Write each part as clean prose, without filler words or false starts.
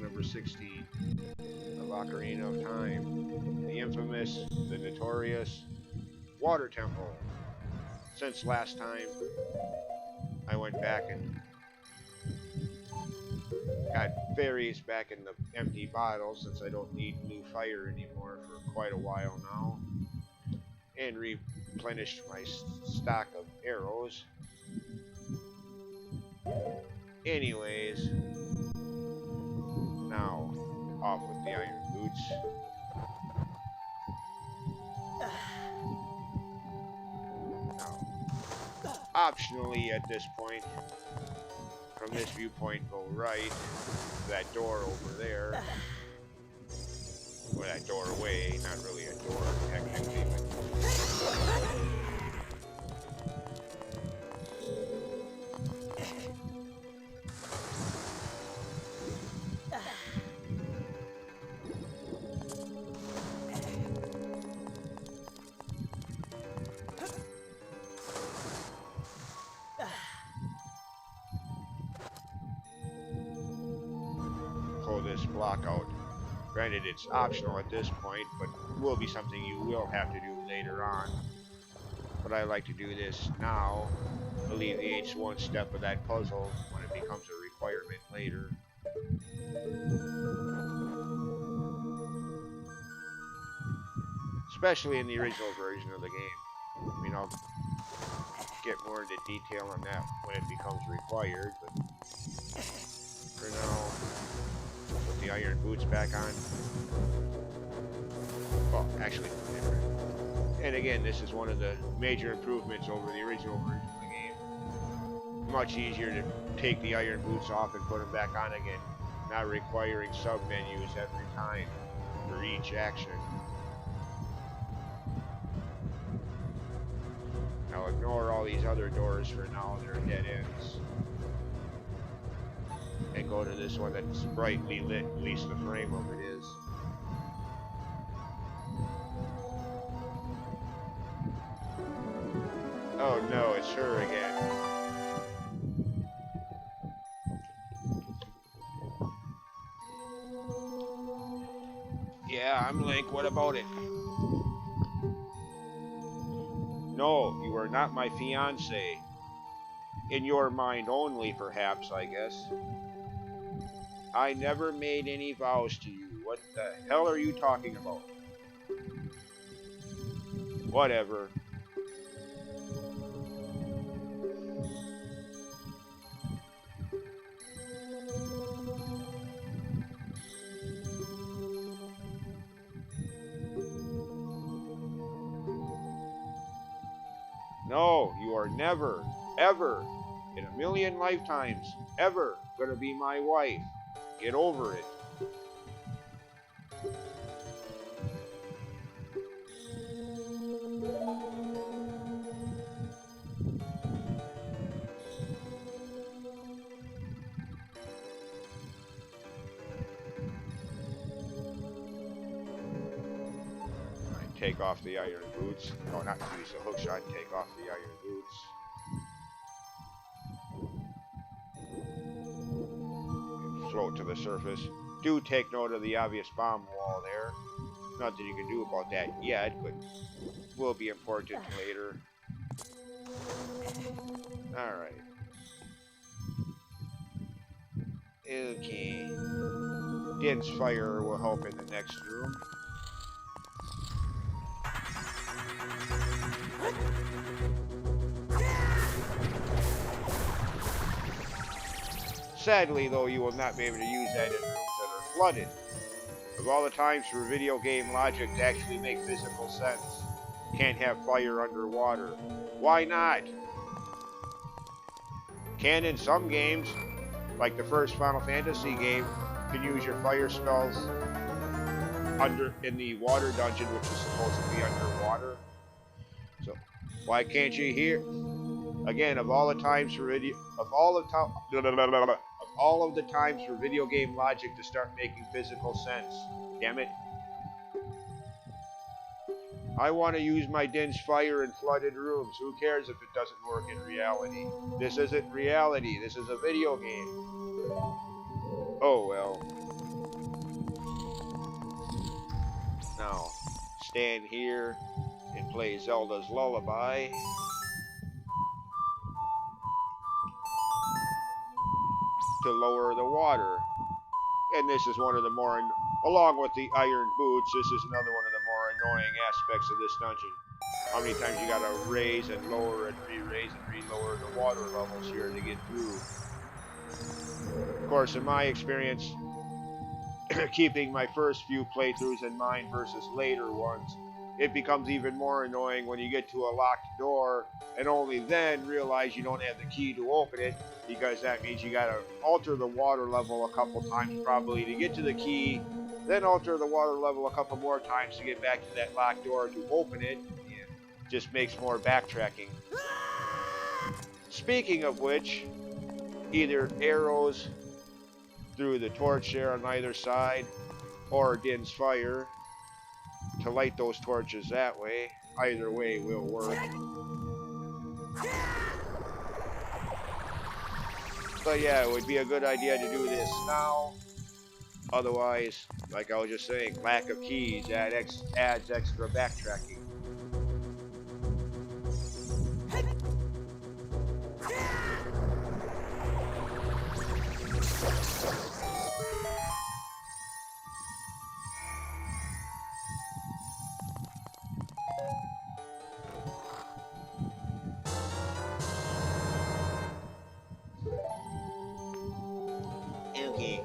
number 16 of Ocarina of Time. The infamous, the notorious Water Temple. Since last time I went back and got fairies back in the empty bottles, since I don't need blue fire anymore for quite a while now, and replenished my stock of arrows. Anyways, now off with the iron boots. Now, optionally at this point, from this viewpoint, go right to that door over there. Or that doorway, not really a door technically, but pull this block out. Granted, it's optional at this point, but will be something you will have to do later on. But I like to do this now, alleviates one step of that puzzle when it becomes a requirement later. Especially in the original version of the game. I mean, I'll get more into detail on that when it becomes required, but for now, put the iron boots back on. Well, actually, different. And again, this is one of the major improvements over the original version of the game. Much easier to take the iron boots off and put them back on again, not requiring sub-menus every time for each action. Now ignore all these other doors for now, they're dead ends. And go to this one that's brightly lit, at least the frame of it is. Oh no, it's her again. Yeah, I'm Link, what about it? No, you are not my fiancé. In your mind only, perhaps, I guess. I never made any vows to you. What the hell are you talking about? Whatever. No, you are never, ever, in a million lifetimes, ever gonna be my wife. Get over it. Take off the iron boots. No, not use the hook shot, take off the iron boots. Float to the surface. Do take note of the obvious bomb wall there. Nothing you can do about that yet, but will be important later. Alright. Okay. Din's fire will help in the next room. Sadly, though, you will not be able to use that in rooms that are flooded. Of all the times for video game logic to actually make physical sense, can't have fire underwater. Why not? Can in some games, like the first Final Fantasy game, can use your fire spells in the water dungeon, which is supposed to be underwater. So why can't you hear? Again, of all the times for times for video game logic to start making physical sense. Damn it. I want to use my Din's fire in flooded rooms. Who cares if it doesn't work in reality? This isn't reality. This is a video game. Oh well. now. Stand here and play Zelda's Lullaby. To lower the water. And this is one of the more, along with the iron boots, this is another one of the more annoying aspects of this dungeon. How many times you gotta raise and lower and re-raise and re-lower the water levels here to get through. Of course, in my experience, keeping my first few playthroughs in mind versus later ones, it becomes even more annoying when you get to a locked door and only then realize you don't have the key to open it, because that means you gotta alter the water level a couple times probably to get to the key, then alter the water level a couple more times to get back to that locked door to open it. Yeah, just makes more backtracking. Speaking of which, either arrows through the torch there on either side, or Din's fire to light those torches that way. Either way will work. But yeah, it would be a good idea to do this now. Otherwise, like I was just saying, lack of keys adds extra backtracking. Okay.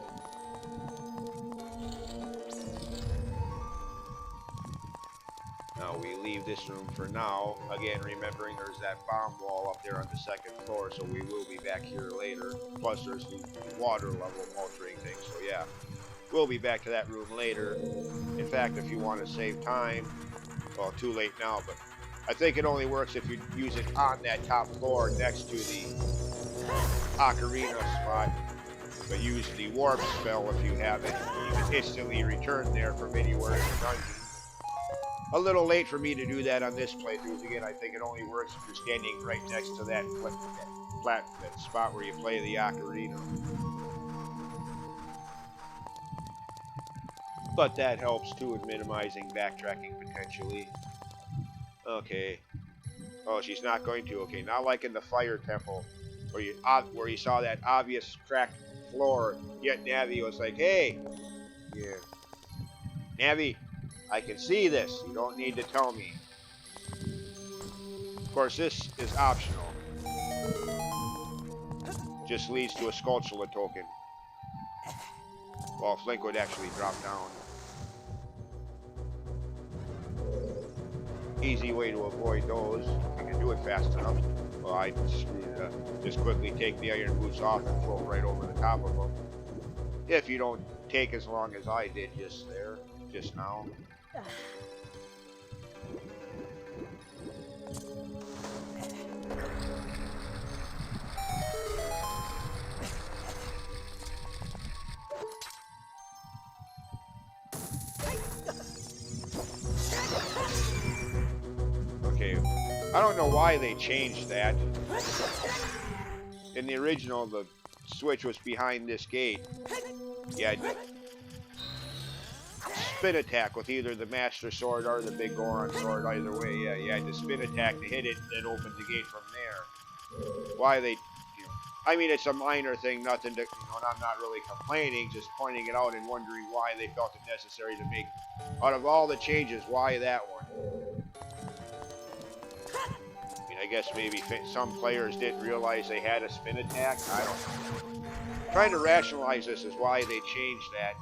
Now we leave this room for now. Again, remembering there's that bomb wall up there on the second floor, so we will be back here later. Plus there's the water level altering thing, so yeah. We'll be back to that room later. In fact, if you want to save time, well, too late now, but I think it only works if you use it on that top floor next to the Ocarina spot. But use the warp spell if you have it. You can instantly return there from anywhere in the dungeon. A little late for me to do that on this playthrough. Again, I think it only works if you're standing right next to that spot where you play the Ocarina. But that helps too in minimizing backtracking potentially. Okay. Oh, she's not going to. Okay, not like in the Fire Temple, where you saw that obvious cracked floor. Yet Navi was like, "Hey, yeah, Navi, I can see this. You don't need to tell me." Of course, this is optional. Just leads to a Skulltula token. Well, Flink would actually drop down. Easy way to avoid those. You can do it fast enough. Well, I screwed it up. Just quickly take the iron boots off and float right over the top of them. If you don't take as long as I did just now. Okay, I don't know why they changed that. In the original, the switch was behind this gate. You had to spin attack with either the Master Sword or the Big Goron Sword, either way. Yeah, you had to spin attack to hit it and then open the gate from there. Why they, I mean, it's a minor thing, nothing to, and I'm not really complaining, just pointing it out and wondering why they felt it necessary to make, out of all the changes, why that one? I mean, I guess maybe some players didn't realize they had a spin attack. I don't know. Trying to rationalize this is why they changed that.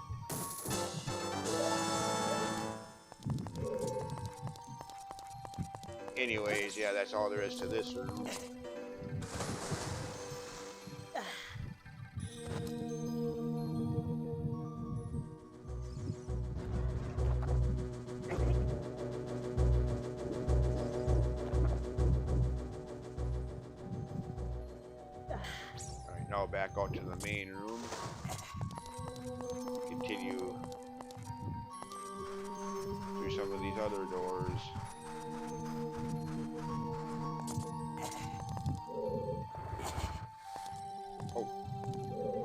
Anyways, yeah, that's all there is to this room. Alright, now back out to the main room. Continue through some of these other doors. Oh,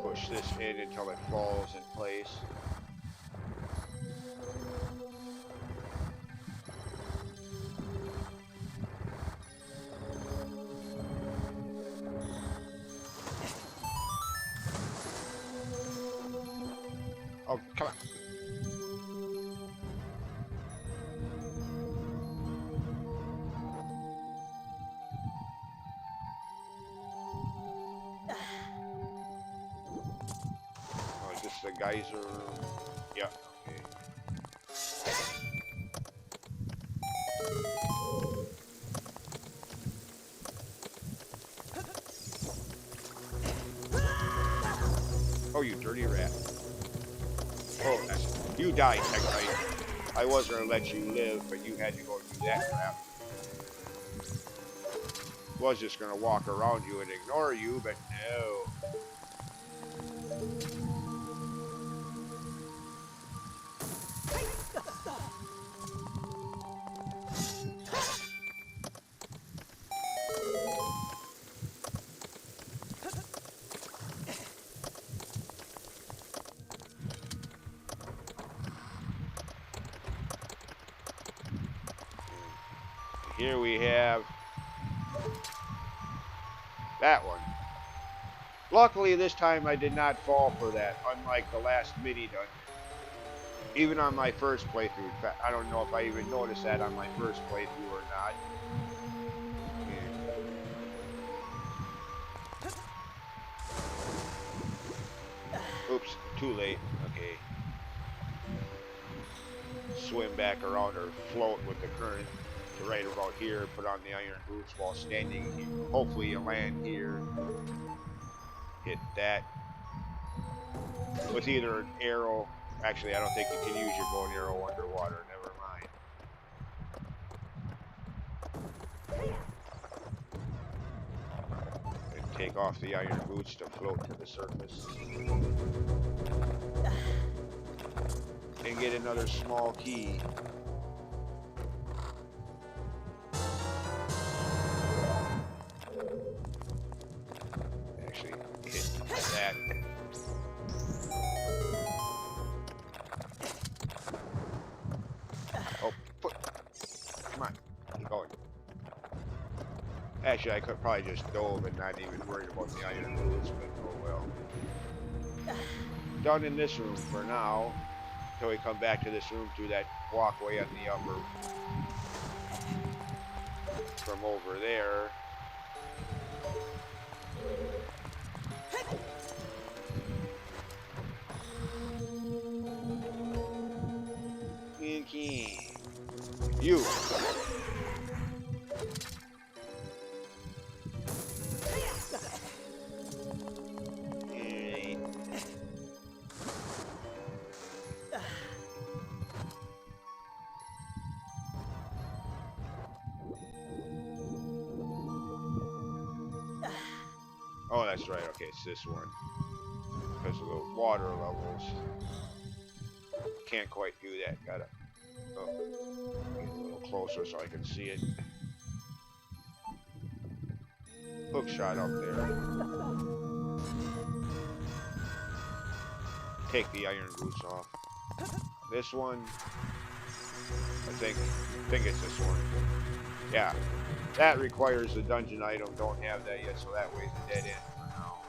push this in until it falls in place. Oh, come on. Oh, is this the geyser? Yeah. Okay. Oh, you dirty rat. Oh, you died, Tech. I was gonna let you live, but you had to go do that crap. Was just gonna walk around you and ignore you, but no. Here we have that one. Luckily, this time I did not fall for that, unlike the last mini dungeon. Even on my first playthrough. In fact, I don't know if I even noticed that on my first playthrough or not. Yeah. Oops, too late. Okay. Swim back around or float with the current to right about here, put on the iron boots while standing here. Hopefully you land here. Hit that. With either an arrow. Actually, I don't think you can use your bow and arrow underwater. Never mind. And take off the iron boots to float to the surface. And get another small key. Actually, hit that. Oh, come on, keep going. Actually, I could probably just dove and not even worried about the iron boots, but oh well. Done in this room for now. Until we come back to this room through that walkway on the upper. From over there. Okay. You. Oh, that's right. Okay, it's this one. Because of the water levels. Can't quite do that. Gotta get a little closer so I can see it. Hook shot up there. Take the iron boots off. This one. I think it's this one. Yeah. That requires the dungeon item. Don't have that yet, so that way's a dead end for now.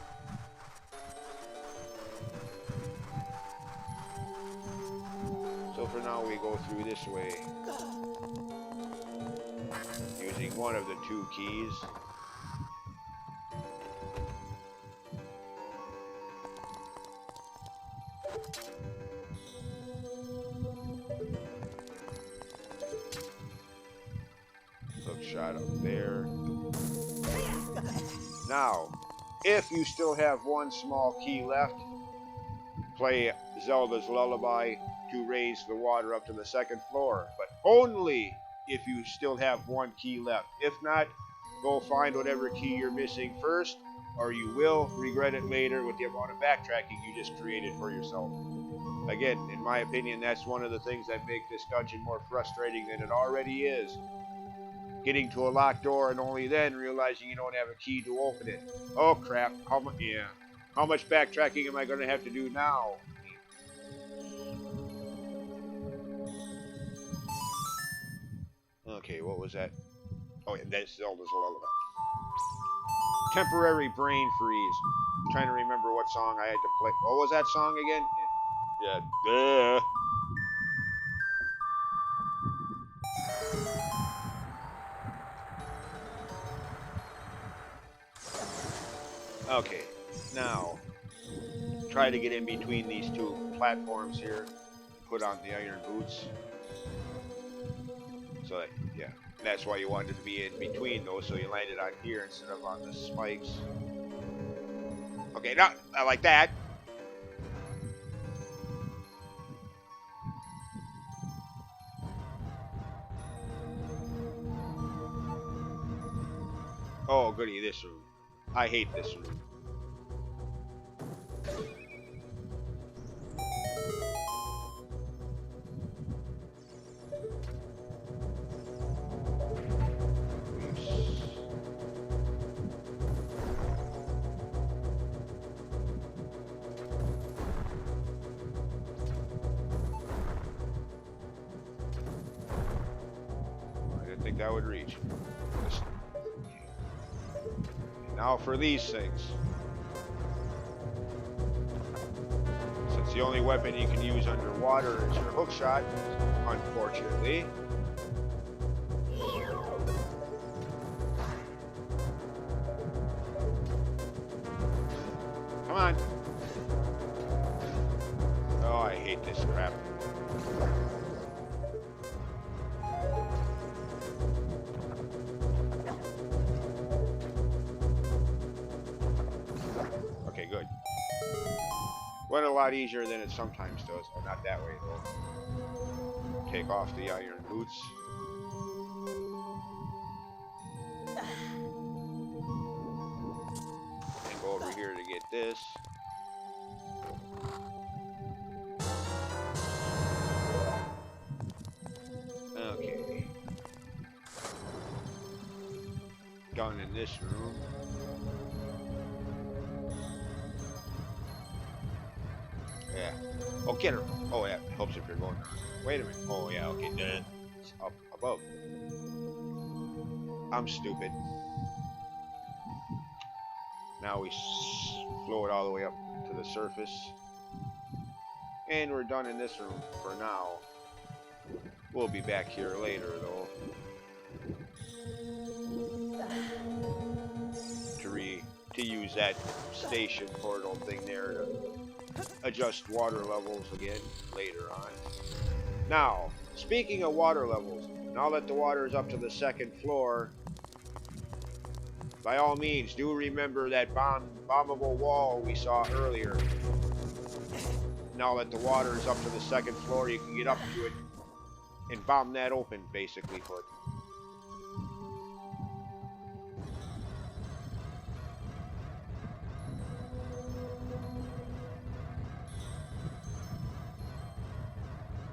So for now we go through this way. Using one of the two keys. Hook shot up there. Now, if you still have one small key left, play Zelda's Lullaby to raise the water up to the second floor, but only if you still have one key left. If not, go find whatever key you're missing first, or you will regret it later with the amount of backtracking you just created for yourself. Again, in my opinion, that's one of the things that make this dungeon more frustrating than it already is. Getting to a locked door and only then realizing you don't have a key to open it. Oh crap, how much backtracking am I going to have to do now? Okay, what was that? Oh, yeah, that's Zelda's Lullaby. Temporary brain freeze. I'm trying to remember what song I had to play. What was that song again? Yeah. Duh. Okay. Now, try to get in between these two platforms here. Put on the iron boots. So that, yeah, that's why you wanted to be in between those, so you landed on here instead of on the spikes. Okay, not like that. Oh, goody, this room. I hate this room. I didn't think that would reach. Now for these things. Since the only weapon you can use underwater is your hook shot, unfortunately. Come on. Oh, I hate this crap. Okay, good. Went a lot easier than it sometimes does, but not that way though. Take off the iron boots. And go over here to get this. Okay. Done in this room. Yeah. Oh, get her. Oh, yeah. Helps if you're going. Wait a minute. Oh, yeah. Okay. Then it's up above. I'm stupid. Now we float all the way up to the surface. And we're done in this room for now. We'll be back here later, though. To use that station portal thing there to adjust water levels again later on. Now, speaking of water levels, now that the water is up to the second floor, by all means, do remember that bombable wall we saw earlier. Now that the water is up to the second floor, you can get up to it and bomb that open, basically, put.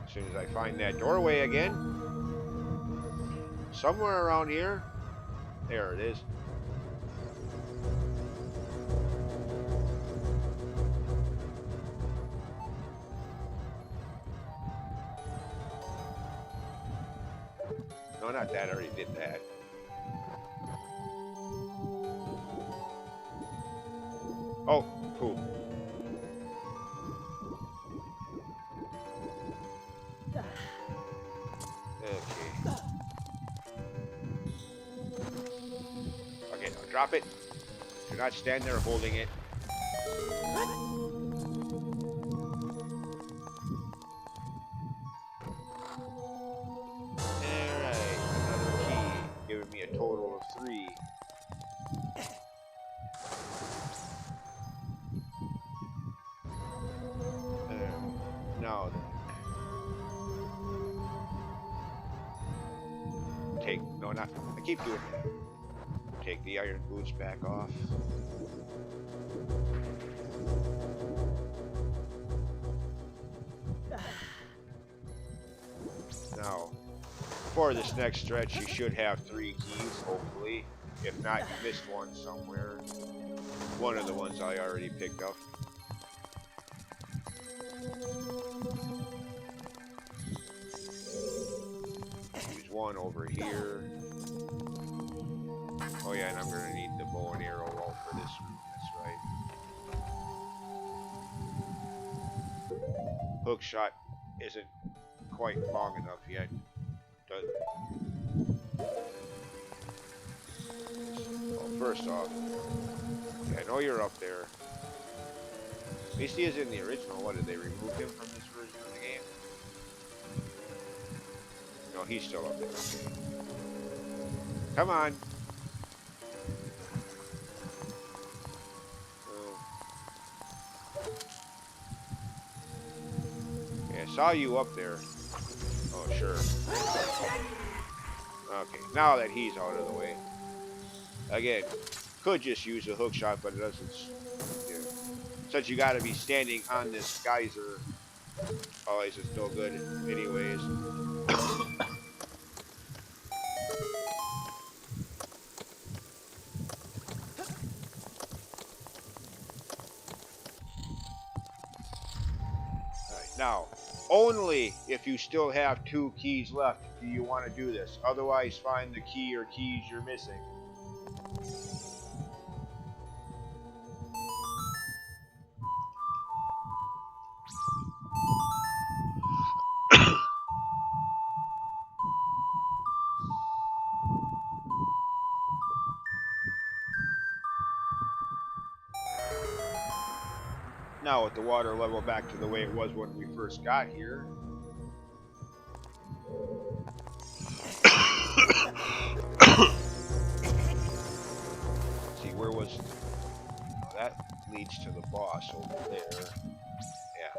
As soon as I find that doorway again, somewhere around here, there it is. No, not that, I already did that. Oh, cool. Okay. Okay, now drop it. Do not stand there holding it. Alright, another key, giving me a total of 3. Now then. No, not, I keep doing that. Take the iron boots back off. Now, for this next stretch, you should have 3 keys, hopefully. If not, you missed one somewhere. One of the ones I already picked up. Use one over here. Oh yeah, and I'm going to need the bow and arrow roll for this room, that's right. hook shot isn't quite long enough yet. Does, well, first off, I know you're up there. At least he is in the original. What, did they remove him from this version of the game? No, he's still up there. Okay. Come on. Okay, I saw you up there. Oh, sure. Okay, now that he's out of the way. Again, could just use a hook shot, but it doesn't. Yeah. Since you gotta be standing on this geyser. Oh, is it still good? Anyways. Alright, now, only if you still have 2 keys left do you want to do this. Otherwise, find the key or keys you're missing. Now, with the water level back to the way it was when we first got here. See, where was... That leads to the boss over there. Yeah.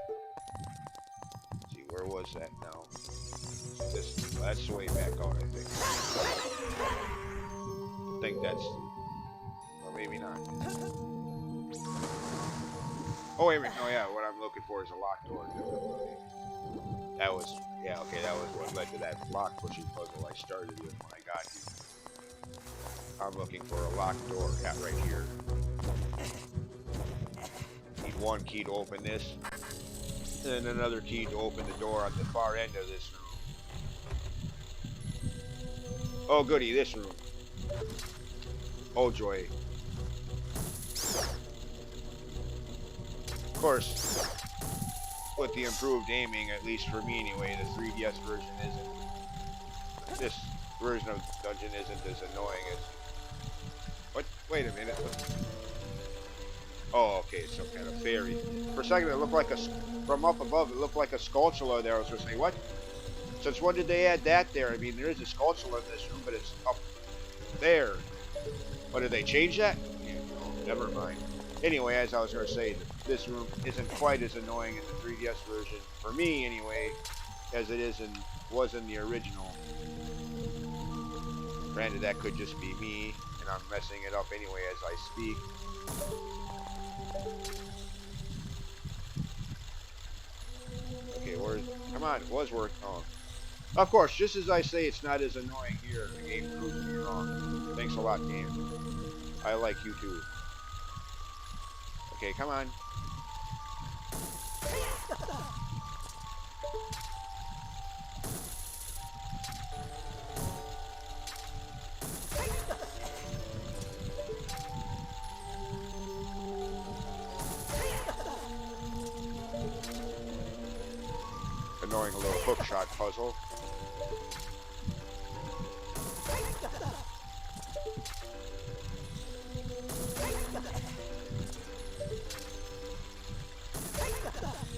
See, where was that now? That's the way back out, I think. I think that's... Or maybe not. Oh, wait a minute. No, yeah, what I'm looking for is a locked door. That was... Yeah, okay, that was what led to that block pushing puzzle I started with when I got here. I'm looking for a locked door right here. Need 1 key to open this. And another key to open the door on the far end of this room. Oh goody, this room. Oh joy. Of course, with the improved aiming, at least for me anyway, the 3DS version isn't... This version of the dungeon isn't as annoying as... What? Wait a minute. Oh, okay, some kind of fairy. For a second, it looked like a... From up above, it looked like a sculpture there. I was going to say, what? Since when did they add that there? I mean, there is a sculpture in this room, but it's up there. What, did they change that? Yeah, no, never mind. Anyway, as I was going to say, this room isn't quite as annoying in the 3DS version, for me anyway, as it was in the original. Granted, that could just be me, and I'm messing it up anyway as I speak. Okay, come on, it was working. Oh. Of course, just as I say, it's not as annoying here. The game proves me wrong. Thanks a lot, game. I like you too. Okay, come on. Annoying little hook shot puzzle.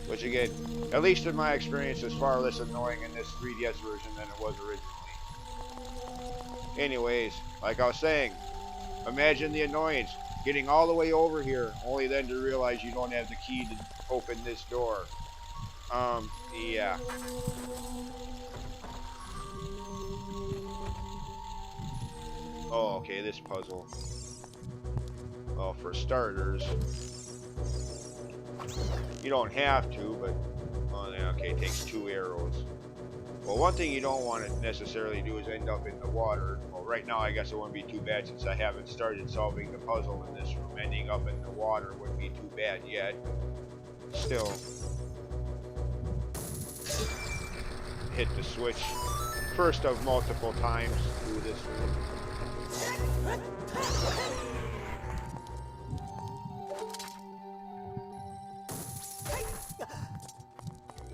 Which again, at least in my experience, is far less annoying in this 3DS version than it was originally. Anyways, like I was saying, imagine the annoyance. Getting all the way over here, only then to realize you don't have the key to open this door. Yeah. Oh, okay, this puzzle. Well, for starters, you don't have to, but, oh, okay, it takes 2 arrows. Well, one thing you don't want to necessarily do is end up in the water. Well, right now, I guess it wouldn't be too bad since I haven't started solving the puzzle in this room. Ending up in the water wouldn't be too bad yet. Still, hit the switch first of multiple times through this room.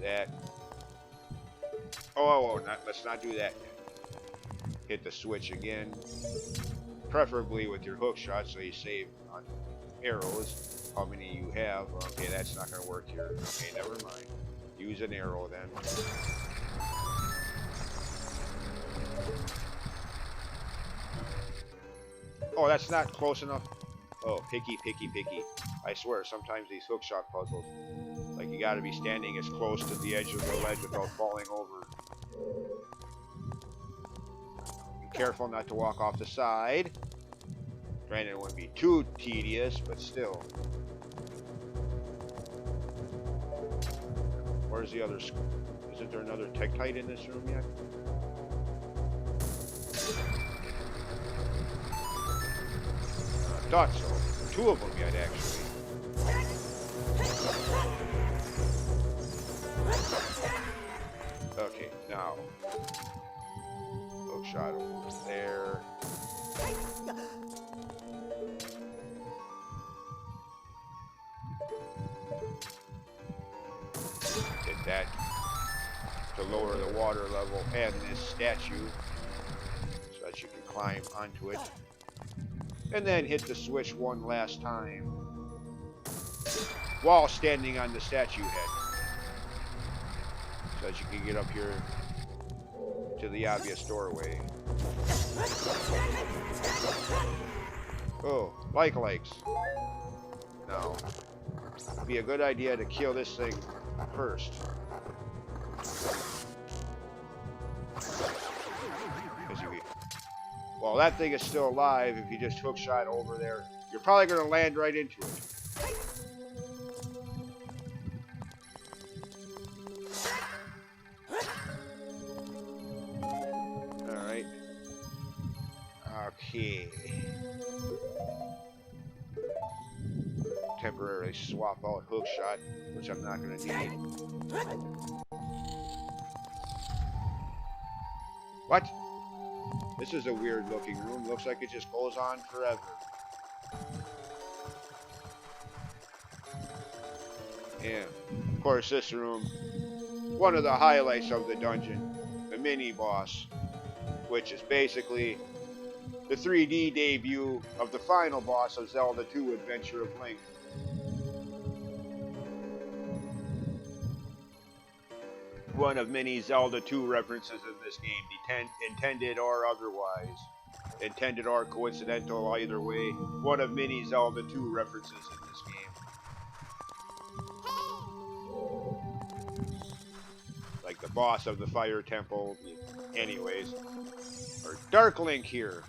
That. Oh, let's not do that. Hit the switch again. Preferably with your hook shot so you save on arrows. How many you have. Okay, that's not going to work here. Okay, never mind. Use an arrow then. Oh, that's not close enough. Oh, picky. I swear, sometimes these hookshot puzzles, like you gotta be standing as close to the edge of the ledge without falling over. Be careful not to walk off the side. Granted, it wouldn't be too tedious, but still. Where's the other? Isn't there another Tektite in this room yet? Thought so. Two of them yet, actually. Okay, now. Hook shot over there. Hit that to lower the water level and this statue so that you can climb onto it. And then hit the switch one last time while standing on the statue head so that you can get up here to the obvious doorway. Oh, likes. No. It'd be a good idea to kill this thing first. Well, that thing is still alive. If you just hook shot over there, you're probably going to land right into it. Alright. Okay. Temporarily swap out hook shot, which I'm not going to need. What? This is a weird looking room. Looks like it just goes on forever. And, of course, this room, one of the highlights of the dungeon, the mini-boss, which is basically the 3D debut of the final boss of Zelda 2 Adventure of Link. One of many Zelda 2 references in this game, intended or otherwise. Intended or coincidental, either way. One of many Zelda 2 references in this game. Like the boss of the Fire Temple. Anyways. Or Dark Link here.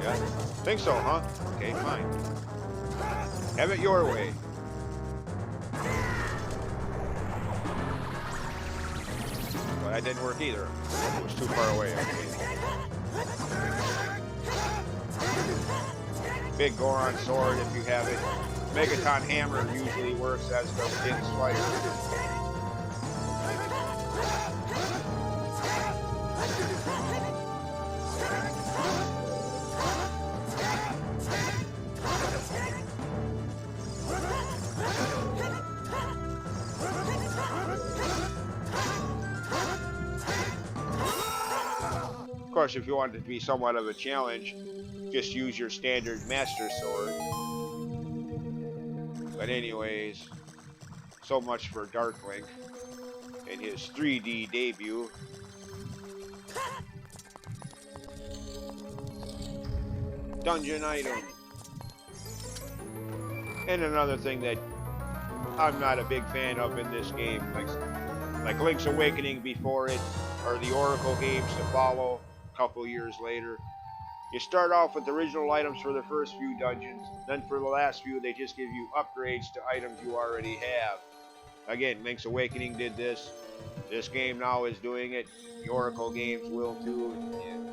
Yeah, think so, huh? Okay, fine. Have it your way. Well, that didn't work either. It was too far away. Okay. Big Goron sword if you have it. Megaton hammer usually works as the King's fire. Of course, if you want it to be somewhat of a challenge, just use your standard Master Sword. But anyways, so much for Dark Link and his 3D debut. Dungeon item. And another thing that I'm not a big fan of in this game, like Link's Awakening before it, or the Oracle games to follow a couple years later. You start off with original items for the first few dungeons, then for the last few they just give you upgrades to items you already have. Again, Link's Awakening did this. This game now is doing it. The Oracle games will too. And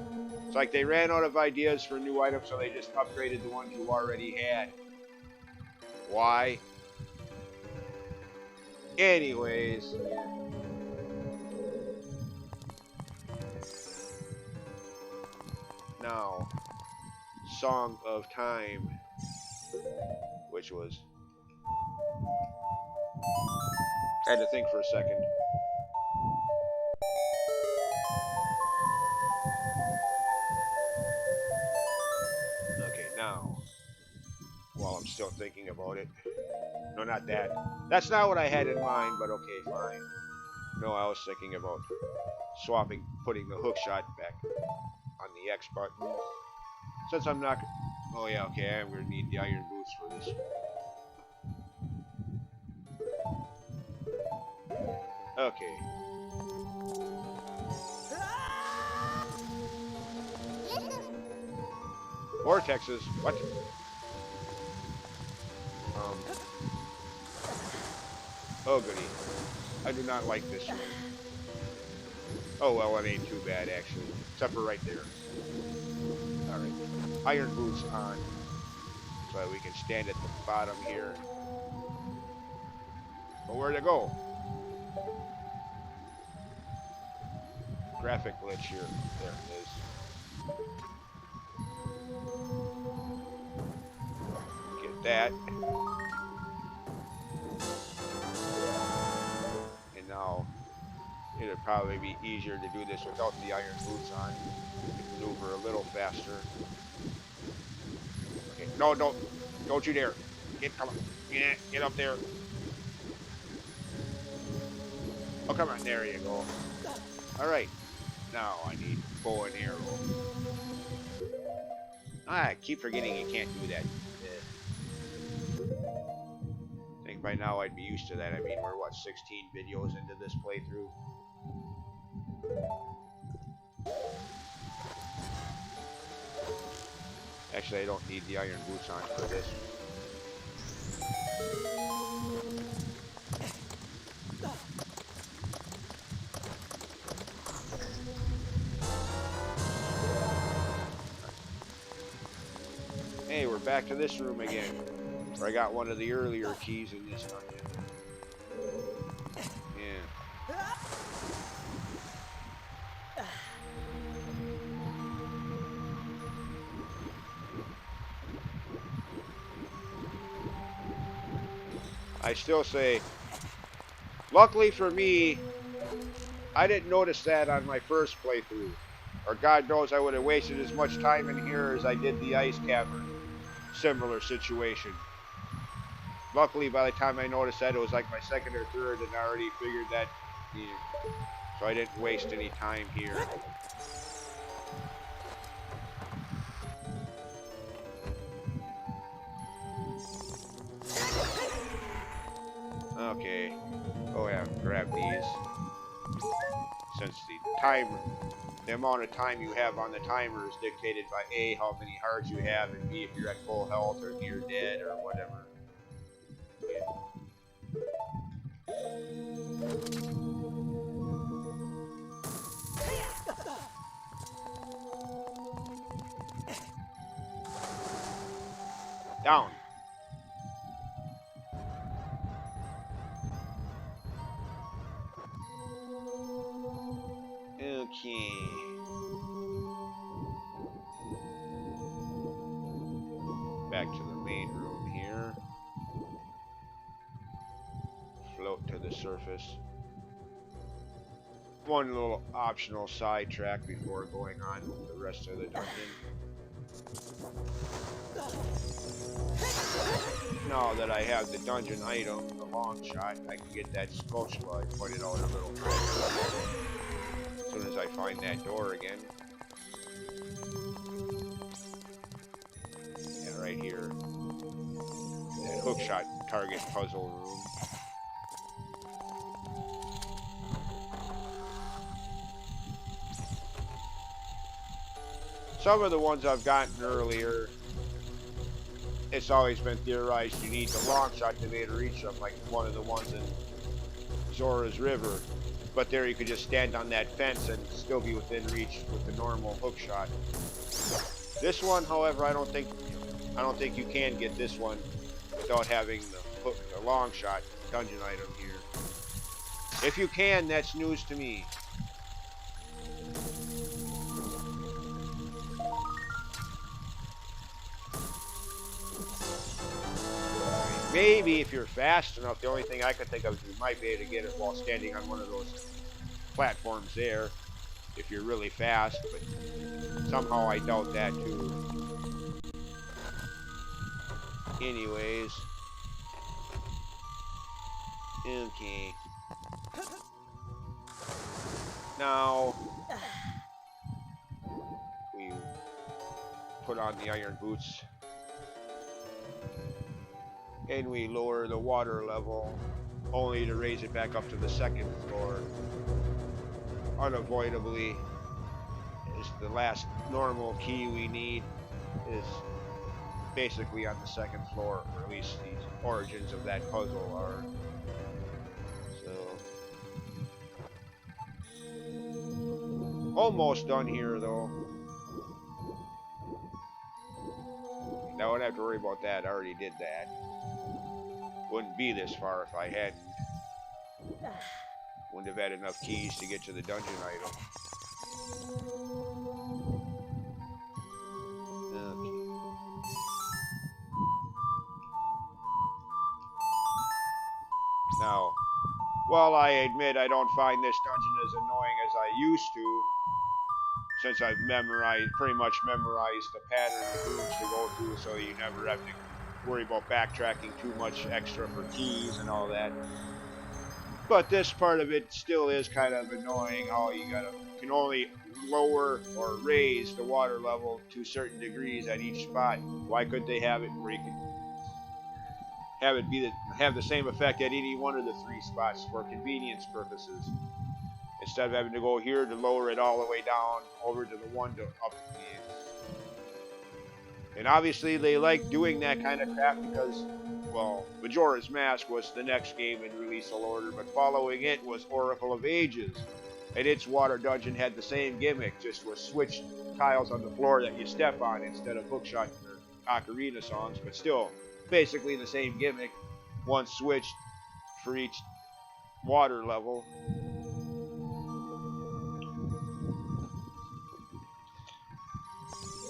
it's like they ran out of ideas for new items, so they just upgraded the ones you already had. Why? Anyways. Now, Song of Time, which was... I had to think for a second. Okay, now, while I'm still thinking about it. No, not that. That's not what I had in mind, but okay, fine. No, I was thinking about swapping, putting the hook shot back on the X button. Since I'm not... Oh yeah, okay, I'm going to need the iron boots for this. Okay. Vortexes. What? Oh goody. I do not like this room. Oh well, it ain't too bad actually. Except for right there. Alright. Iron boots on. So that we can stand at the bottom here. But where'd it go? Graphic glitch here. There it is. Get that. And now it'd probably be easier to do this without the iron boots on. You can maneuver a little faster. Okay, no, don't you dare. Come on. Get up there. Oh, come on, there you go. Alright, now I need bow and arrow. I keep forgetting you can't do that. I think by now I'd be used to that. I mean, we're what, 16 videos into this playthrough? Actually, I don't need the iron boots on for this. Hey, we're back to this room again, where I got one of the earlier keys in this dungeon. Yeah. I still say, luckily for me, I didn't notice that on my first playthrough. Or God knows I would have wasted as much time in here as I did the ice cavern. Similar situation. Luckily, by the time I noticed that, it was like my second or third, and I already figured that. Yeah. So I didn't waste any time here. Okay. Oh yeah, grab these. Since the amount of time you have on the timer is dictated by A, how many hearts you have, and B, if you're at full health or if you're dead or whatever. Down. Okay. Back to the main room here. Float to the surface. One little optional sidetrack before going on with the rest of the dungeon. Now that I have the dungeon item, the long shot, I can get that spatula I pointed out a little quicker. As soon as I find that door again. And right here, that hookshot target puzzle room. Some of the ones I've gotten earlier, it's always been theorized you need the long shot to be able to reach them, like one of the ones in Zora's River. But there you could just stand on that fence and still be within reach with the normal hook shot. This one, however, I don't think you can get this one without having the long shot dungeon item here. If you can, that's news to me. Maybe if you're fast enough, the only thing I could think of is you might be able to get it while standing on one of those platforms there, if you're really fast, but somehow I doubt that too. Anyways. Okay. Now, we put on the iron boots. And we lower the water level, only to raise it back up to the second floor. Unavoidably, is the last normal key we need is basically on the second floor, or at least the origins of that puzzle are. So, almost done here though. I wouldn't have to worry about that, I already did that. Wouldn't be this far if I hadn't. Wouldn't have had enough keys to get to the dungeon item. Okay. Now, while I admit I don't find this dungeon as annoying as I used to, since I've pretty much memorized the pattern of rooms to go through, so you never have to worry about backtracking too much extra for keys and all that. But this part of it still is kind of annoying how you can only lower or raise the water level to certain degrees at each spot. Why couldn't they have it where you can have the same effect at any one of the three spots for convenience purposes? Instead of having to go here to lower it all the way down over to the one to up. And obviously they like doing that kind of crap because, well, Majora's Mask was the next game in releasal order, but following it was Oracle of Ages. And its water dungeon had the same gimmick, just with switched tiles on the floor that you step on instead of hookshot or Ocarina songs, but still basically the same gimmick, one switched for each water level.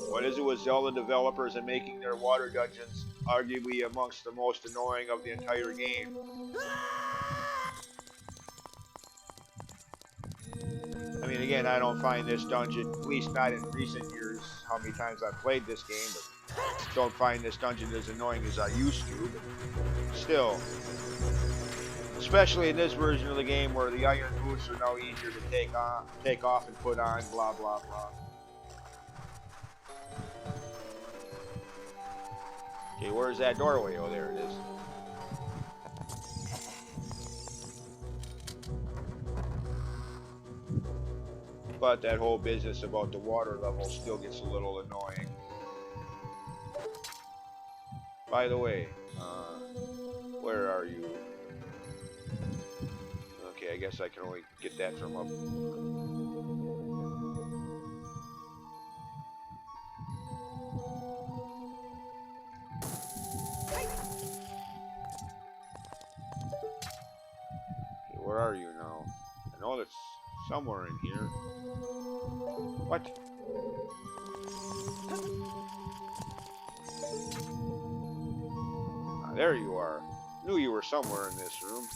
What is it with Zelda developers and making their water dungeons arguably amongst the most annoying of the entire game? I mean, again, I don't find this dungeon, at least not in recent years, how many times I've played this game, but don't find this dungeon as annoying as I used to, but still. Especially in this version of the game where the iron boots are now easier to take off and put on, blah, blah, blah. Okay, where's that doorway? Oh, there it is. But that whole business about the water level still gets a little annoying. By the way, where are you? Okay, I guess I can only get that from up. Where are you now? I know that's somewhere in here. What? Ah, there you are. Knew you were somewhere in this room.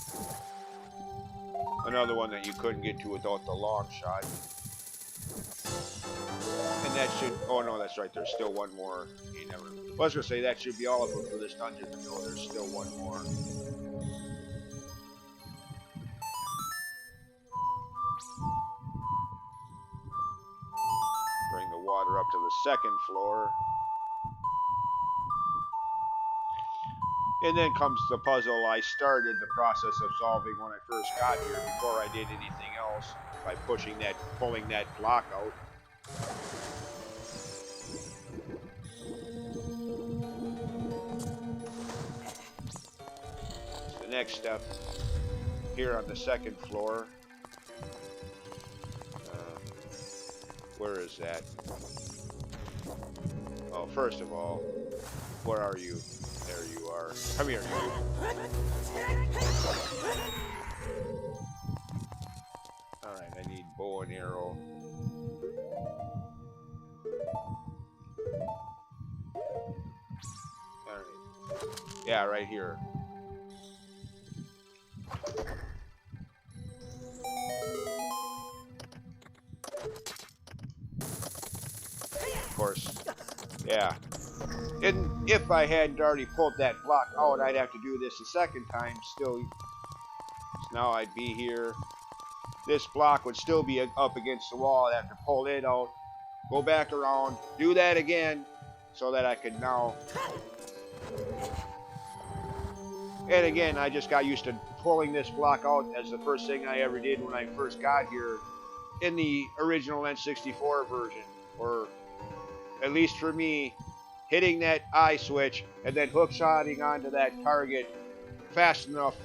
Another one that you couldn't get to without the long shot. And that should... Oh no, that's right. There's still one more. Okay, never. I was gonna say that should be all of them for this dungeon, but no, there's still one more. Bring the water up to the second floor. And then comes the puzzle I started the process of solving when I first got here before I did anything else by pulling that block out. It's the next step here on the second floor. Where is that? Oh, first of all, where are you? There you are. Come here, you. Alright, I need bow and arrow. Alright. Yeah, right here. Of course, yeah. And if I hadn't already pulled that block out, I'd have to do this a second time. Still, so now I'd be here. This block would still be up against the wall. I'd have to pull it out, go back around, do that again, so that I could now. And again, I just got used to pulling this block out as the first thing I ever did when I first got here in the original N64 version, or at least for me, hitting that I switch and then hookshotting onto that target fast enough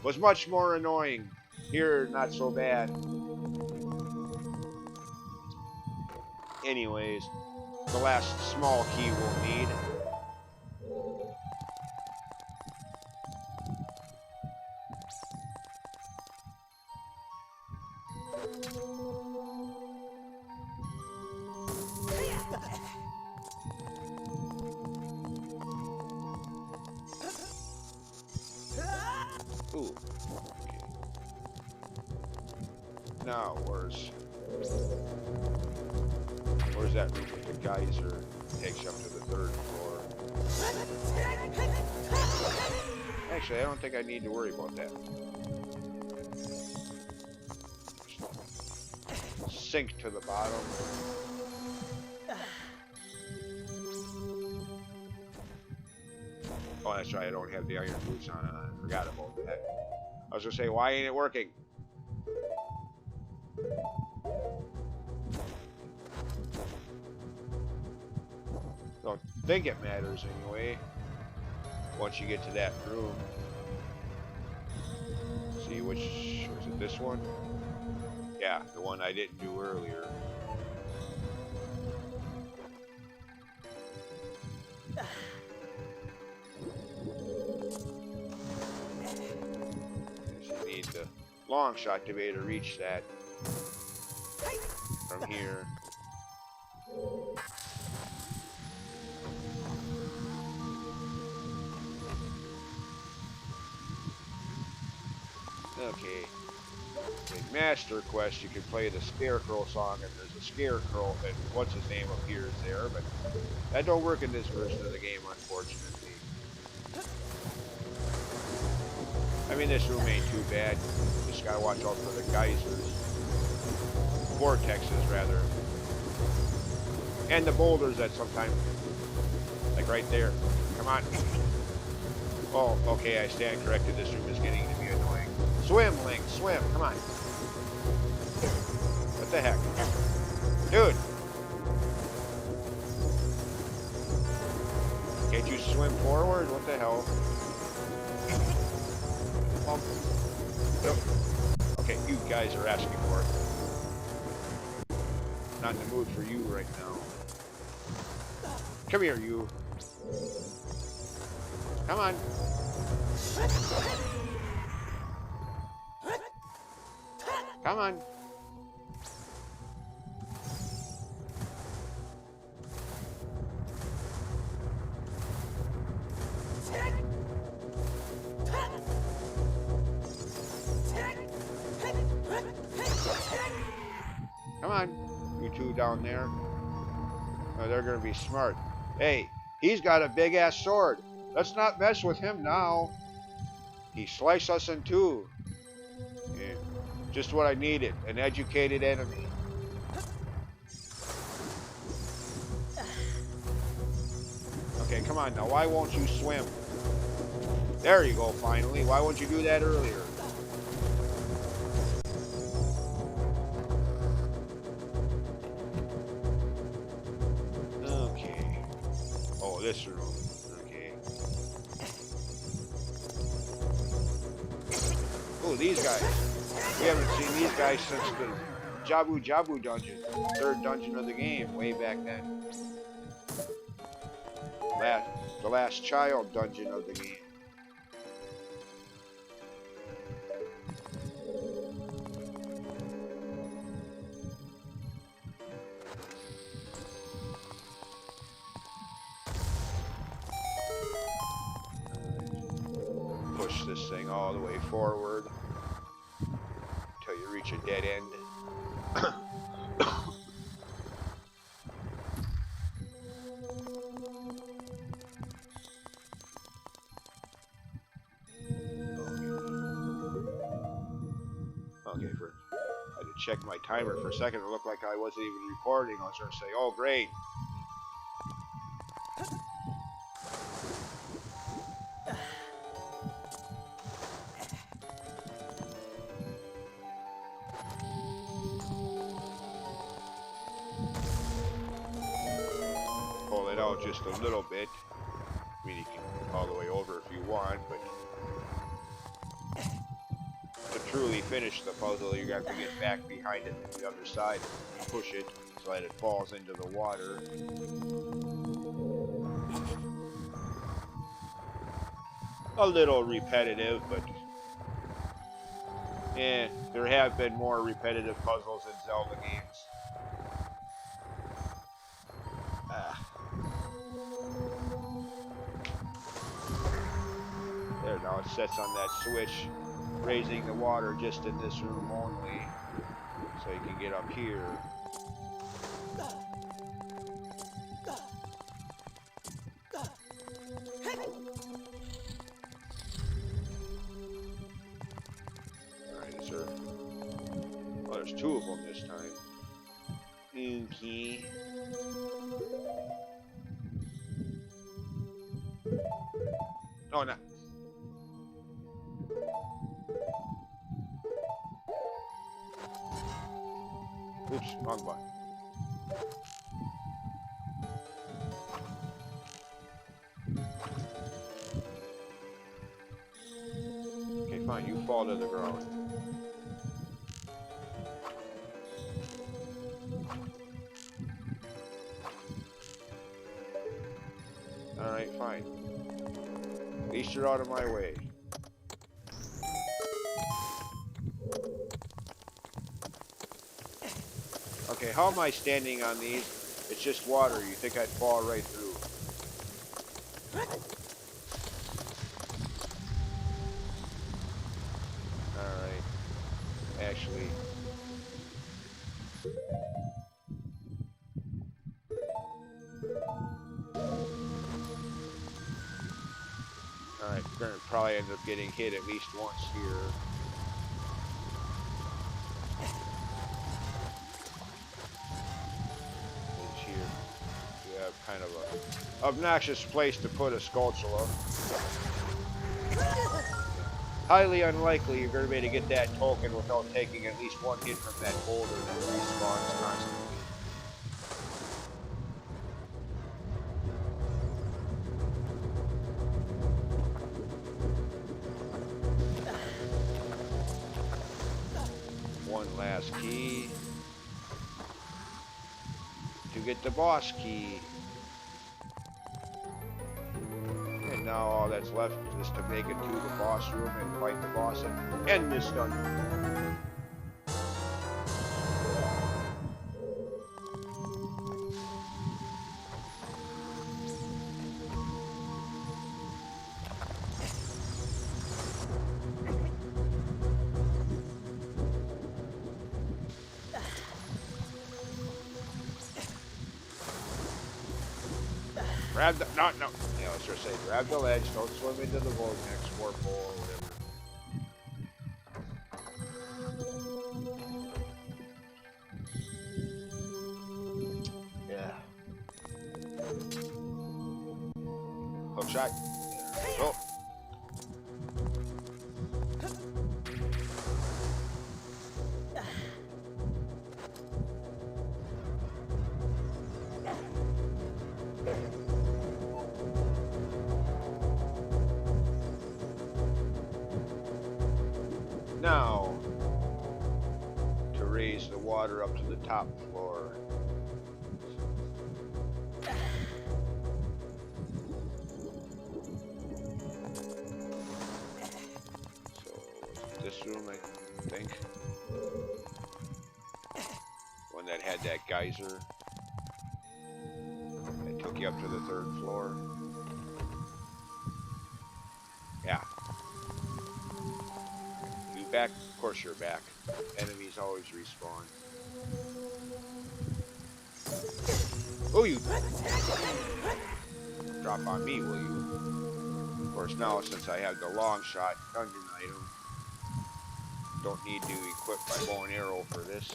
was much more annoying. Here, not so bad. Anyways, the last small key we'll need. Ooh. Okay. Now, where's that room with the geyser? Takes you up to the 3rd floor. Actually, I don't think I need to worry about that. Sink to the bottom. Oh, that's right, I don't have the iron boots on. I forgot about that. I was gonna say, why ain't it working? Don't think it matters anyway. Once you get to that room. See was it this one? Yeah, the one I didn't do earlier. You need the long shot to be able to reach that from here. Okay. In Master Quest, you can play the Scarecrow song, and there's a Scarecrow, and what's his name appears there, but that don't work in this version of the game, unfortunately. I mean, this room ain't too bad. Just gotta watch out for the geysers. Vortexes, rather. And the boulders that sometimes, like right there. Come on. Oh, okay, I stand corrected. This room is getting to be annoying. Swim, Link, swim. Come on. What the heck? Dude. Can't you swim forward? What the hell? Okay, you guys are asking for it. Not in the mood for you right now. Come here, you. Come on. Come on. Come on, you two down there. Oh, they're gonna be smart. Hey, he's got a big ass sword. Let's not mess with him now. He sliced us in two. Yeah, just what I needed, an educated enemy. Okay, come on now. Why won't you swim? There you go, finally. Why won't you do that earlier? Okay. Oh, this room. Okay. Oh, these guys. We haven't seen these guys since the Jabu Jabu dungeon. 3rd dungeon of the game, way back then. The last child dungeon of the game. Push this thing all the way forward. much a dead end. Okay, I had to check my timer for a second. It looked like I wasn't even recording. I was going to say, oh, great. Pull it out just a little bit. I mean, you can all the way over if you want, but to truly finish the puzzle, you have to get back behind it on the other side and push it so that it falls into the water. A little repetitive, but there have been more repetitive puzzles in Zelda games. There, now it sets on that switch, raising the water just in this room only, so you can get up here. Alright, is there... Oh, there's two of them this time. Okay. Oh, no. Oops, wrong button. Okay, fine, you fall to the ground. Alright, fine. At least you're out of my way. Okay, how am I standing on these? It's just water. You think I'd fall right through? Alright. Actually... Alright, we're gonna probably end up getting hit at least once here. Kind of a obnoxious place to put a Skulltula. Highly unlikely you're going to be able to get that token without taking at least one hit from that boulder that respawns constantly. One last key to get the boss key. And now all that's left is to make it to the boss room and fight the boss and end this dungeon. Grab the, no. Yeah, let's just say grab the ledge, don't swim into the vortex, whirlpool, or whatever. Yeah. Hook shot. Oh. Now, to raise the water up to the top floor. So, this room, I think. One that had that geyser. That took you up to the third floor. Yeah. back? Of course you're back. Enemies always respawn. Oh, you drop on me, will you? Of course, now since I have the long shot dungeon item, don't need to equip my bow and arrow for this.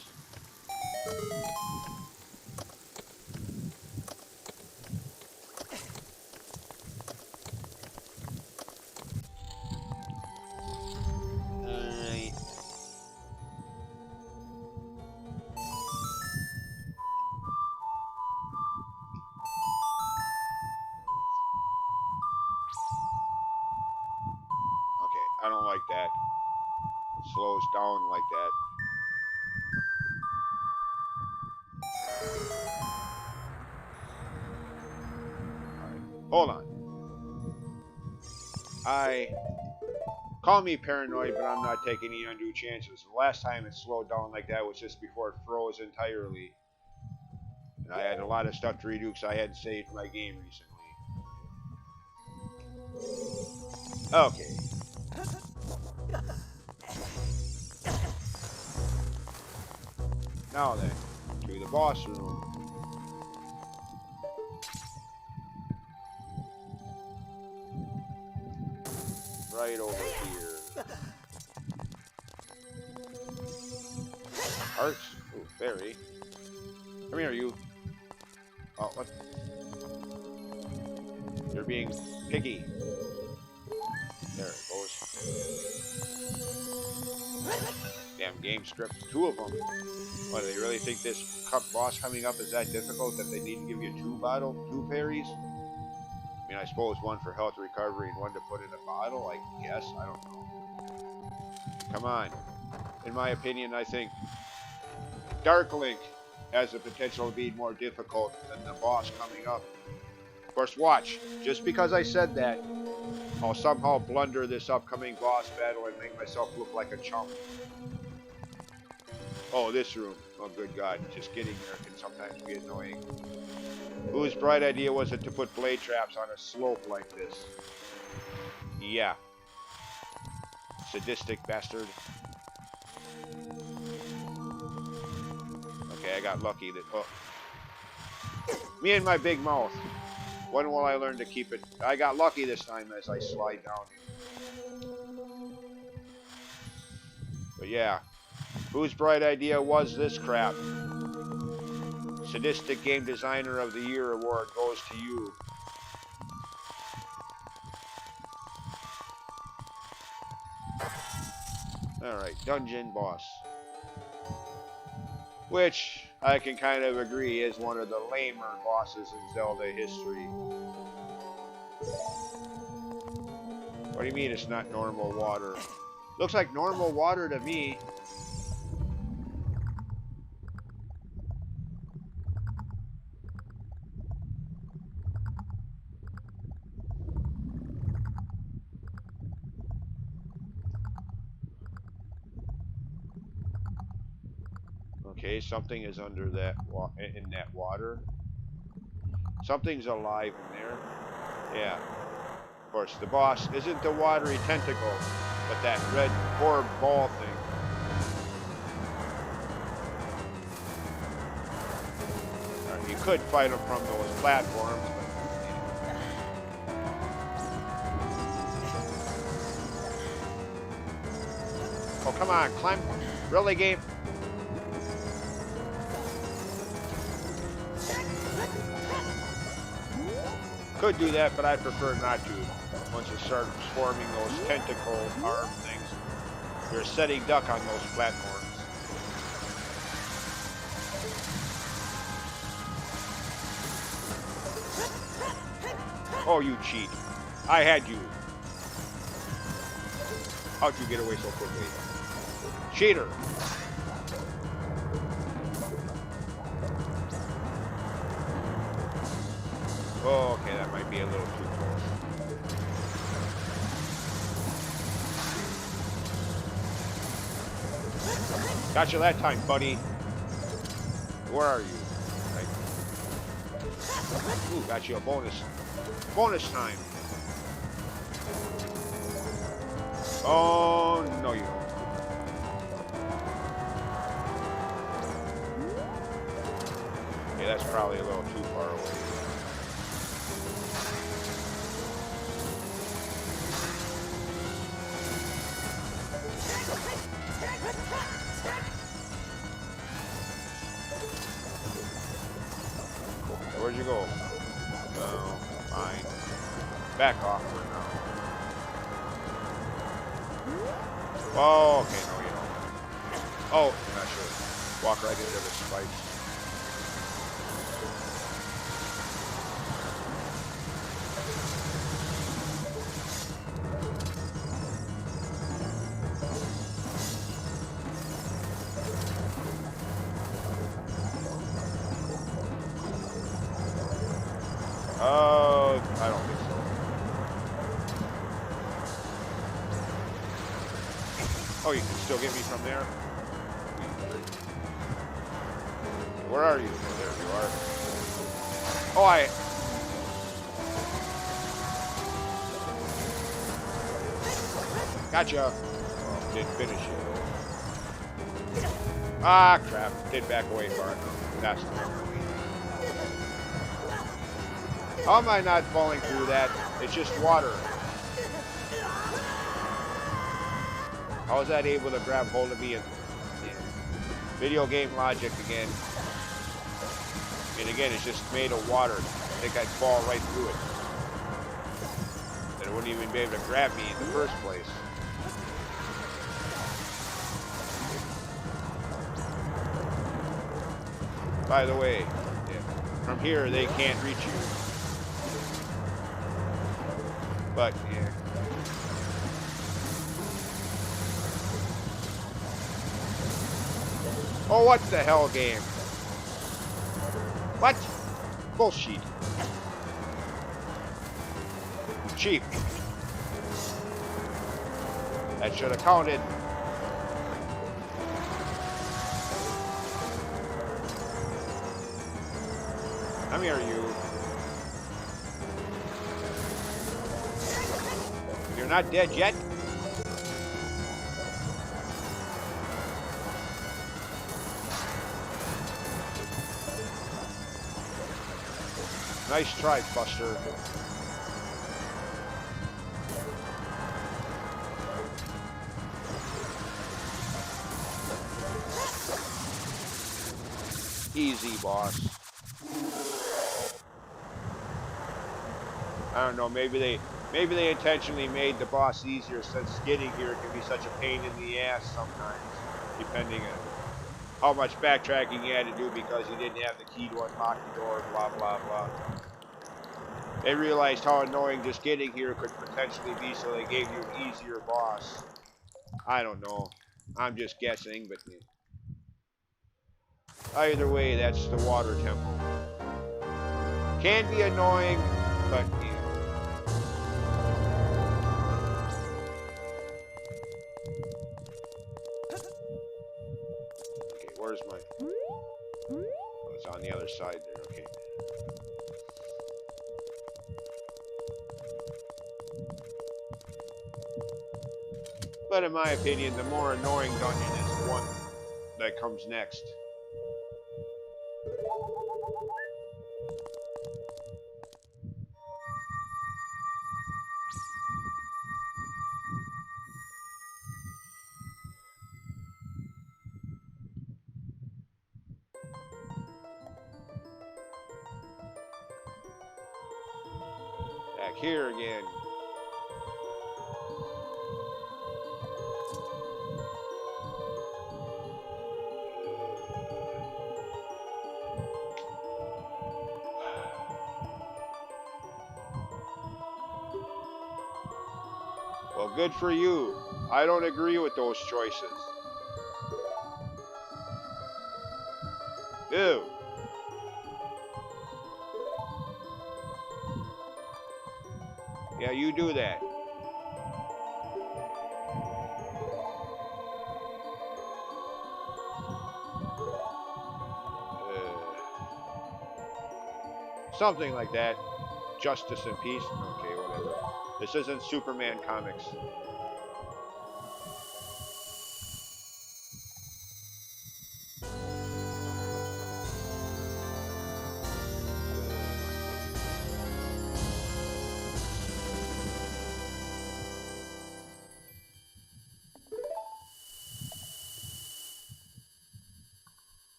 Okay, I don't like that. It slows down like that. Alright, hold on. Call me paranoid, but I'm not taking any undue chances. The last time it slowed down like that was just before it froze entirely. And I had a lot of stuff to redo because I hadn't saved my game recently. Okay. Now then, to the boss room. Right over here. Hearts? Ooh, fairy. Come here, you. Oh, what? You're being picky. There it goes. Damn game stripped 2 of them. What, do they really think this boss coming up is that difficult that they need to give you 2 fairies? I mean, I suppose 1 for health recovery and 1 to put in a bottle, I guess. I don't know. Come on. In my opinion, I think Dark Link has the potential to be more difficult than the boss coming up. Of course, watch. Just because I said that, I'll somehow blunder this upcoming boss battle and make myself look like a chump. Oh, this room. Oh, good God. Just getting there can sometimes be annoying. Whose bright idea was it to put blade traps on a slope like this? Yeah. Sadistic bastard. Okay, I got lucky that... Oh. Me and my big mouth. When will I learn to keep it? I got lucky this time as I slide down here. But yeah. Whose bright idea was this crap? Sadistic Game Designer of the Year award goes to you. Alright, dungeon boss. Which, I can kind of agree, is one of the lamer bosses in Zelda history. What do you mean it's not normal water? Looks like normal water to me. Okay, something is under that in that water. Something's alive in there. Yeah. Of course, the boss isn't the watery tentacle, but that red orb ball thing. You could fight them from those platforms. Oh, come on, climb. Really, game? Could do that, but I prefer not to. Once it starts forming those tentacle arm things, you're a sitting duck on those platforms. Oh, you cheat. I had you. How'd you get away so quickly? Cheater! Oh, okay, that might be a little too close. Got you that time, buddy. Where are you? Right. Ooh, got you a bonus. Bonus time. Oh, no you don't. Okay, that's probably a little too far away. Where'd you go? No, fine. Back off for now. Oh, okay, no, you don't. Oh, I'm not sure. Walk right into the spikes. I don't think so. Oh, you can still get me from there? Where are you? Oh, there you are. Oh, gotcha. Oh, didn't finish it. Ah, crap. Did back away far enough. That's the one. How am I not falling through that? It's just water. How was that able to grab hold of me? And video game logic again. And again, it's just made of water. I think I'd fall right through it. And it wouldn't even be able to grab me in the first place. By the way, from here they can't reach you. But, yeah. Oh, what the hell game? What? Bullshit. Cheap. That should have counted. Come here, you. You're not dead yet? Nice try, Buster. Easy, boss. I don't know, maybe they intentionally made the boss easier since getting here can be such a pain in the ass sometimes, depending on how much backtracking you had to do because you didn't have the key to unlock the door, blah, blah, blah. They realized how annoying just getting here could potentially be, so they gave you an easier boss. I don't know. I'm just guessing, but either way, that's the water temple. Can be annoying, but yeah. Okay, where's my... Oh, it's on the other side there, okay. But in my opinion, the more annoying dungeon is the one that comes next. Back here again. Well, good for you. I don't agree with those choices. Ew. Yeah, you do that. Something like that. Justice and peace. Okay, whatever. This isn't Superman comics.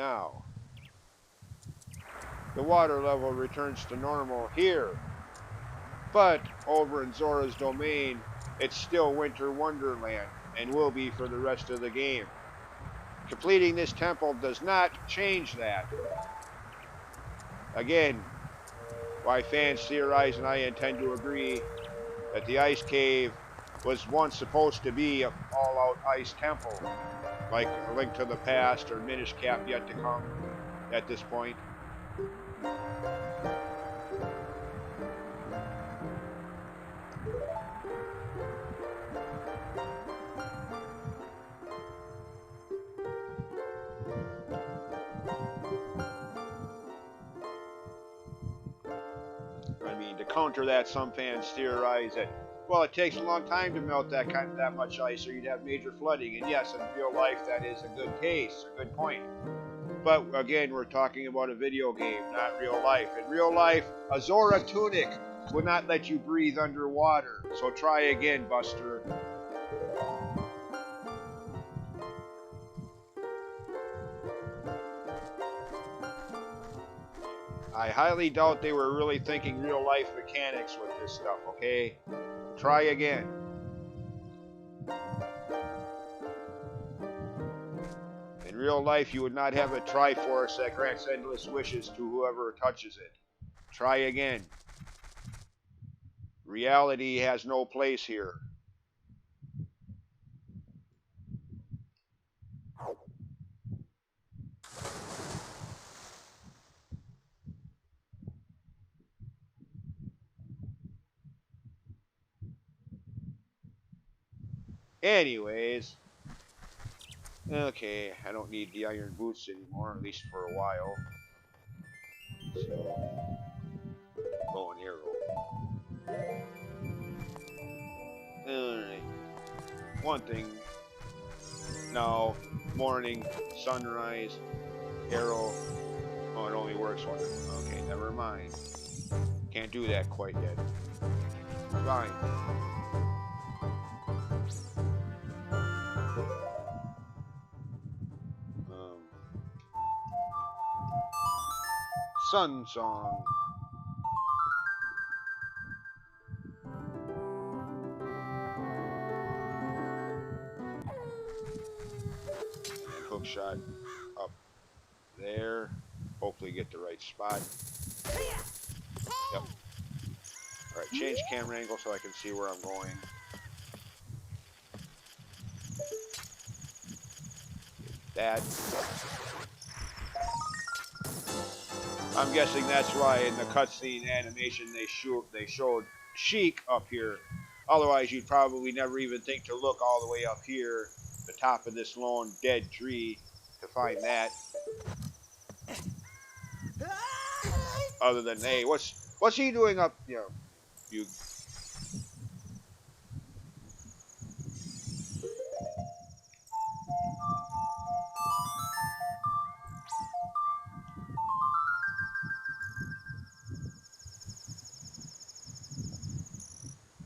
Now, the water level returns to normal here. But over in Zora's domain, it's still Winter Wonderland and will be for the rest of the game. Completing this temple does not change that. Again, why fans theorize, and I intend to agree, that the ice cave was once supposed to be an all-out ice temple, like A Link to the Past or Minish Cap Yet to Come at this point. I mean, to counter that, some fans theorize that, well, it takes a long time to melt that much ice, or you'd have major flooding. And yes, in real life, that is a good case, a good point. But again, we're talking about a video game, not real life. In real life, a Zora tunic would not let you breathe underwater. So try again, Buster. I highly doubt they were really thinking real life mechanics with this stuff, okay? Try again. In real life, you would not have a Triforce that grants endless wishes to whoever touches it. Try again. Reality has no place here. Anyways, okay, I don't need the iron boots anymore, at least for a while. So, bow and arrow. Alright. One thing. No, morning, sunrise, arrow. Oh, it only works one. Okay, never mind. Can't do that quite yet. Fine. Sun Song. And hook shot up there. Hopefully get the right spot. Yep. Alright, change camera angle so I can see where I'm going. That. I'm guessing that's why in the cutscene animation they showed Sheik up here. Otherwise, you'd probably never even think to look all the way up here, the top of this lone dead tree, to find that. Other than, hey, what's he doing up? You know, you.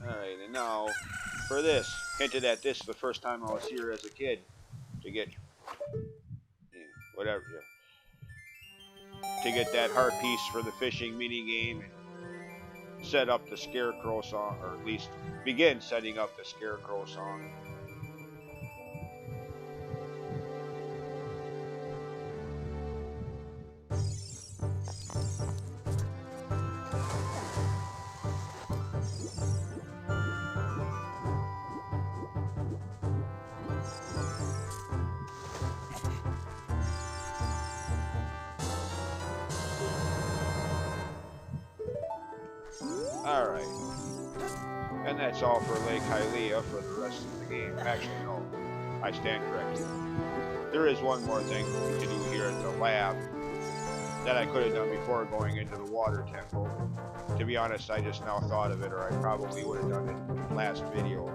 Alright, and now for this, hinted at this the first time I was here as a kid to get whatever, to get that heart piece for the fishing mini game and set up the Scarecrow song, or at least begin setting up the Scarecrow song. Alright. And that's all for Lake Hylia for the rest of the game. Actually, no. I stand corrected. There is one more thing to do here at the lab that I could have done before going into the water temple. To be honest, I just now thought of it, or I probably would have done it in the last video.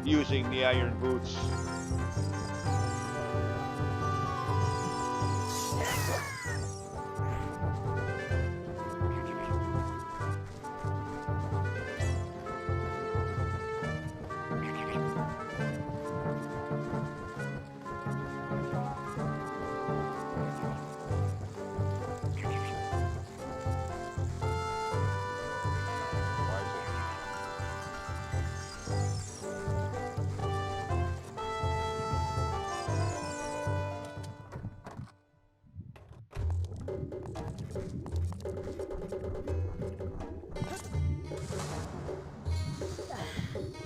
Using the iron boots.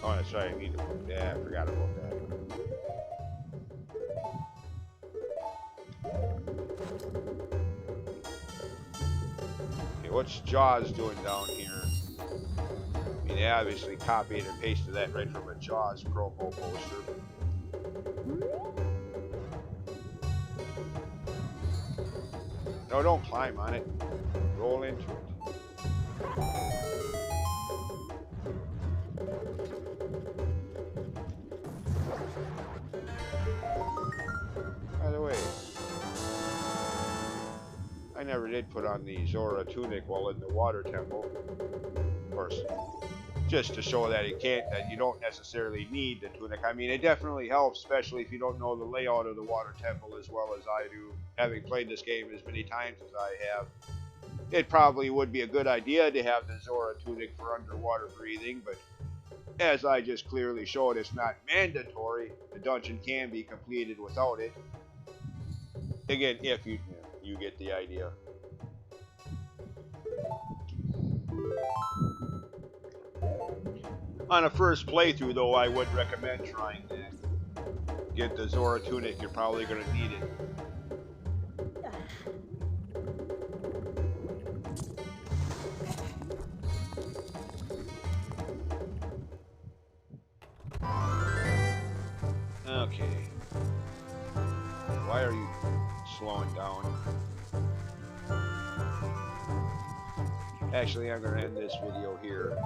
Oh, that's right. I need to put that. I forgot about that. Okay, what's Jaws doing down here? I mean, they obviously copied and pasted that right from a Jaws promo poster. No, don't climb on it. Roll into it. By the way, I never did put on the Zora tunic while in the water temple. Of course, just to show that that you don't necessarily need the tunic. I mean, it definitely helps, especially if you don't know the layout of the water temple as well as I do, having played this game as many times as I have. It probably would be a good idea to have the Zora tunic for underwater breathing, but as I just clearly showed, it's not mandatory. The dungeon can be completed without it. Again, if you get the idea. On a first playthrough, though, I would recommend trying that. Get the Zora tunic, you're probably going to need it. Okay. Why are you slowing down? Actually, I'm going to end this video here.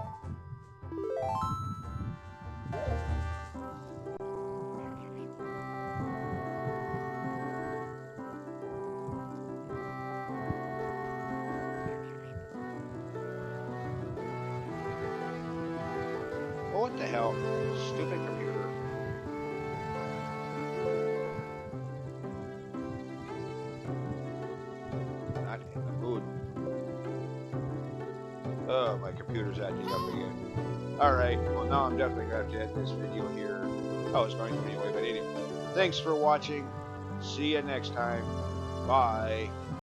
Oh, what the hell? Stupid computer. Not in the mood. Oh, my computer's acting up again. Alright, well now I'm definitely going to have to end this video here. I was going to anyway, but anyway. Thanks for watching. See you next time. Bye.